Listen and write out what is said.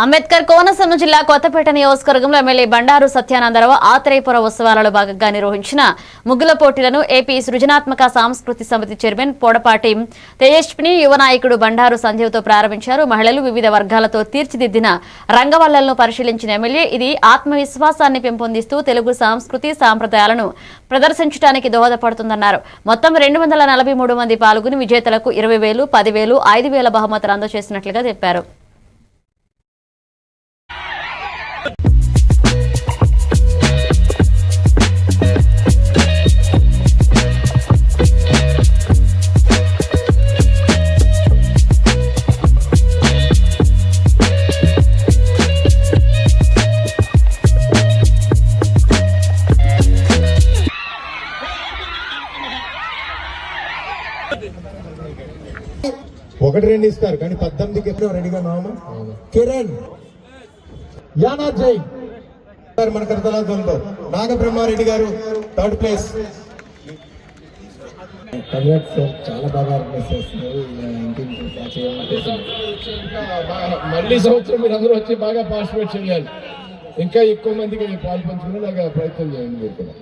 అంబేద్కర్ కోనసీమ జిల్లా కొత్తపేట నియోజకవర్గంలో ఎమ్మెల్యే బండారు సత్యానందరావు ఆత్రేయపుర ఉత్సవాలలో భాగంగా నిర్వహించిన ముగ్గుల పోటీలను ఏపీ సృజనాత్మక సాంస్కృతిక సమితి చైర్మన్ పోడపాటి తేజస్విని యువ నాయకుడు బండారు సంజీవ్తో ప్రారంభించారు. మహిళలు వివిధ వర్గాలతో తీర్చిదిద్దిన రంగవల్లులను పరిశీలించిన ఎమ్మెల్యే ఇది ఆత్మవిశ్వాసాన్ని పెంపొందిస్తూ తెలుగు సంస్కృతి సాంప్రదాయాలను ప్రదర్శించడానికి దోహదపడుతుందన్నారు. మొత్తం 243 మంది పాల్గొని విజేతలకు 20,000, 10,000, 5,000 బహుమతులు అందజేసినట్లుగా చెప్పారు. ఒకటి రెండు ఇస్తారు కానీ 18కి ఎప్పుడు రెడీగా నామ కిరణ్ యానా జై మన కర్తలాలతో నాగబ్రహ్మారెడ్డి గారు 3rd ప్లేస్. చాలా బాగా ఆర్గనైజ్ చేస్తున్నారు. మళ్ళీ సంవత్సరం మీరు అందరూ వచ్చి బాగా పార్టిసిపేట్ చేయాలి. ఇంకా ఎక్కువ మందికి పాలు పంచుకునేలాగా ప్రయత్నం చేయండి మీరు కూడా.